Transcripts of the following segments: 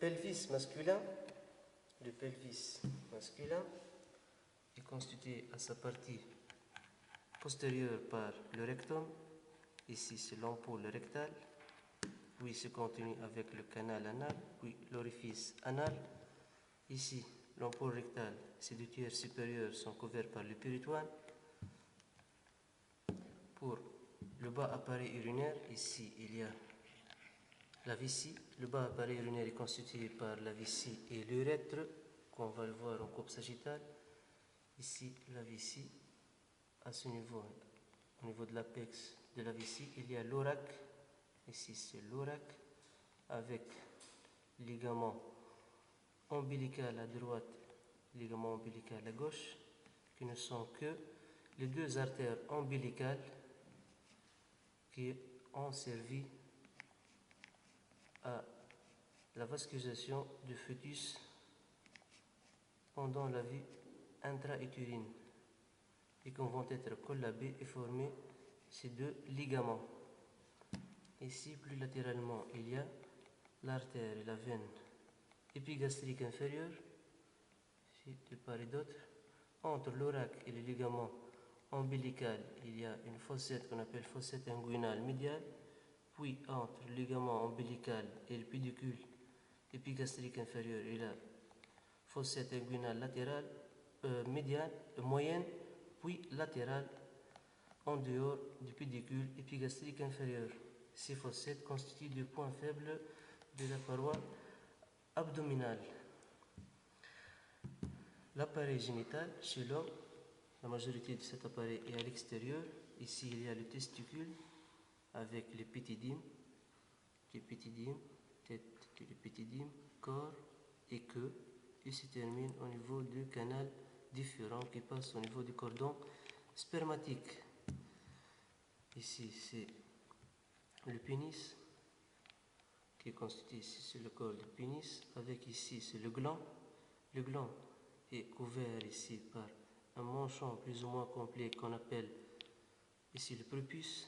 pelvis masculin est constitué à sa partie postérieure par le rectum. Ici, c'est l'ampoule rectale. Puis, se continue avec le canal anal, puis l'orifice anal. Ici, l'ampoule rectale, ses deux tiers supérieurs sont couverts par le péritoine. Pour le bas appareil urinaire, ici, il y a la vessie. Le bas appareil urinaire est constitué par la vessie et l'urètre, qu'on va le voir en coupe sagittale. Ici, la vessie, à ce niveau, au niveau de l'apex de la vessie, il y a l'orac. Ici, c'est l'orac, avec ligament ombilical à droite, ligament ombilical à gauche, qui ne sont que les deux artères ombilicales qui ont servi à la vascularisation du fœtus pendant la vie intra-utérine et qui vont être collabés et former ces deux ligaments. Ici, plus latéralement, il y a l'artère et la veine épigastrique inférieure, ici de part et d'autre. Entre l'orac et le ligament ombilical, il y a une fossette qu'on appelle fossette inguinale médiale. Puis, entre le ligament ombilical et le pédicule épigastrique inférieur, il y a fossette inguinale latérale, médiane, moyenne, puis latérale en dehors du pédicule épigastrique inférieur. Ces fossettes constituent des points faibles de la paroi abdominale. L'appareil génital chez l'homme, la majorité de cet appareil est à l'extérieur. Ici, il y a le testicule avec l'épithydium, tête de l'épithydium, corps et queue, et se termine au niveau du canal différent qui passe au niveau du cordon spermatique. Ici, c'est le pénis qui est constitué, ici c'est le corps du pénis, avec ici c'est le gland. Le gland est couvert ici par un manchon plus ou moins complet qu'on appelle ici le prépuce,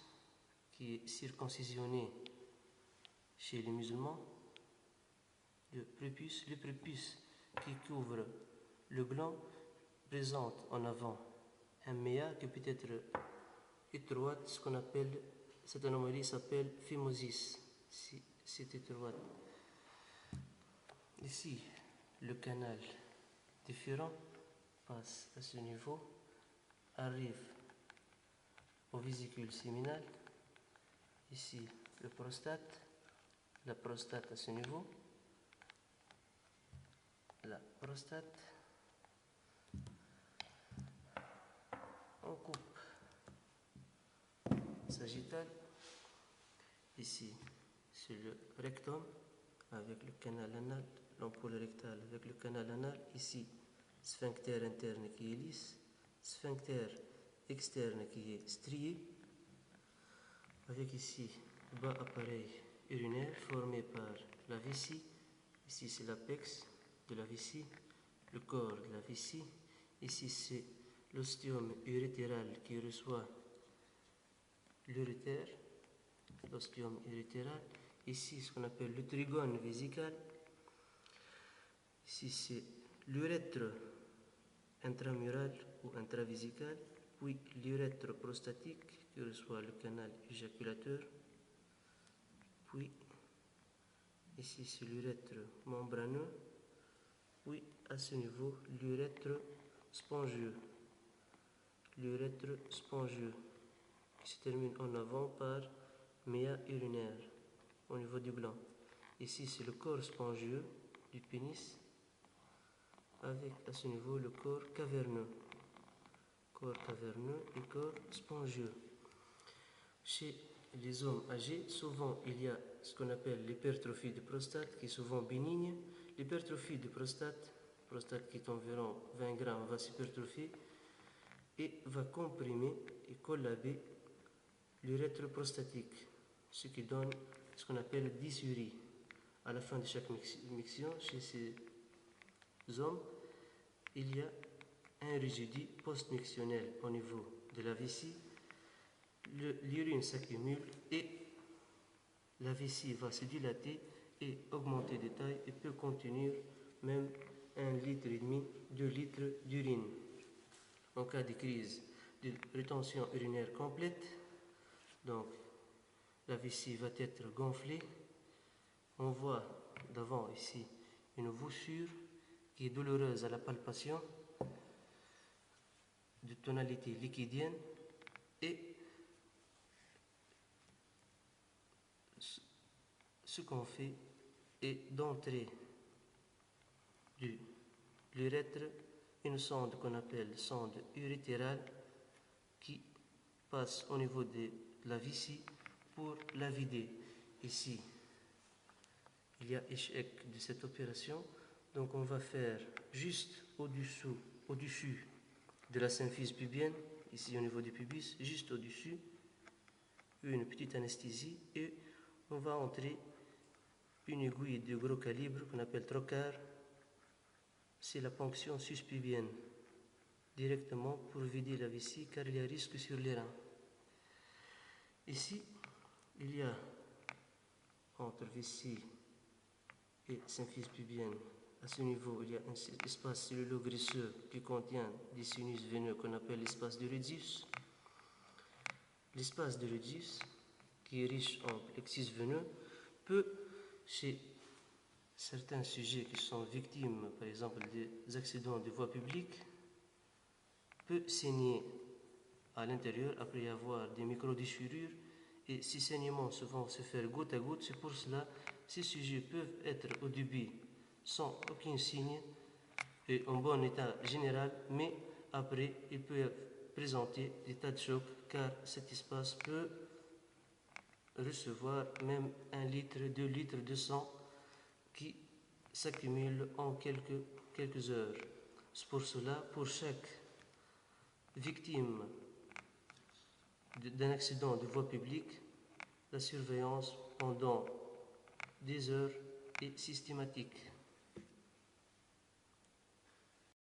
qui est circoncisionné chez les musulmans. Le prépuce qui couvre le gland présente en avant un méa qui peut être étroite, ce qu'on appelle, cette anomalie s'appelle phimosis, si c'est étroite. Ici, le canal différent passe à ce niveau, arrive aux vésicules séminales. Ici, la prostate à ce niveau, la prostate, en coupe sagittale. Ici, c'est le rectum avec le canal anal, l'ampoule rectale avec le canal anal. Ici, sphincter interne qui est lisse, sphincter externe qui est strié, avec ici le bas appareil urinaire formé par la vessie. Ici, c'est l'apex de la vessie, le corps de la vessie. Ici, c'est l'ostium urétéral qui reçoit l'urétère, l'ostium urétéral. Ici, ce qu'on appelle le trigone vésical. Ici, c'est l'urètre intramural ou intravésical, puis l'urètre prostatique qui reçoit le canal éjaculateur. Puis, ici, c'est l'urètre membraneux. Puis, à ce niveau, l'urètre spongieux. L'urètre spongieux qui se termine en avant par méa urinaire au niveau du gland. Ici, c'est le corps spongieux du pénis avec à ce niveau le corps caverneux. Corps caverneux et corps spongieux. Chez les hommes âgés, souvent il y a ce qu'on appelle l'hypertrophie de prostate qui est souvent bénigne. L'hypertrophie de prostate qui est environ 20 grammes, va s'hypertrophier et va comprimer et collaber l'urètre prostatique, ce qui donne ce qu'on appelle dysurie. À la fin de chaque miction, chez ces hommes, il y a un résidu post-mictionnel au niveau de la vessie. L'urine s'accumule et la vessie va se dilater et augmenter de taille il peut contenir même 1,5 litre, 2 litres d'urine. En cas de crise de rétention urinaire complète, donc la vessie va être gonflée. On voit devant ici une voussure qui est douloureuse à la palpation, de tonalité liquidienne, et ce qu'on fait est d'entrer de l'urètre une sonde qu'on appelle sonde urétérale qui passe au niveau de la vessie pour la vider. Ici, il y a échec de cette opération, donc on va faire juste au-dessus de la symphyse pubienne, ici au niveau du pubis, juste au-dessus, une petite anesthésie, et on va entrer une aiguille de gros calibre qu'on appelle trocar. C'est la ponction suspubienne, directement pour vider la vessie car il y a risque sur les reins. Ici, il y a entre vessie et symphyse pubienne, à ce niveau, il y a un espace cellulo-graisseux qui contient des sinus veineux qu'on appelle l'espace de Redius. L'espace de Redius, qui est riche en plexus veineux, peut, chez certains sujets qui sont victimes, par exemple, des accidents de voie publique, peut saigner à l'intérieur après avoir des micro-déchirures, et ces saignements vont se faire goutte à goutte. C'est pour cela que ces sujets peuvent être au début sans aucun signe et en bon état général, mais après ils peuvent présenter des tas de chocs car cet espace peut recevoir même 1 litre, 2 litres de sang qui s'accumule en quelques heures. C'est pour cela, pour chaque victime d'un accident de voie publique, la surveillance pendant des heures est systématique.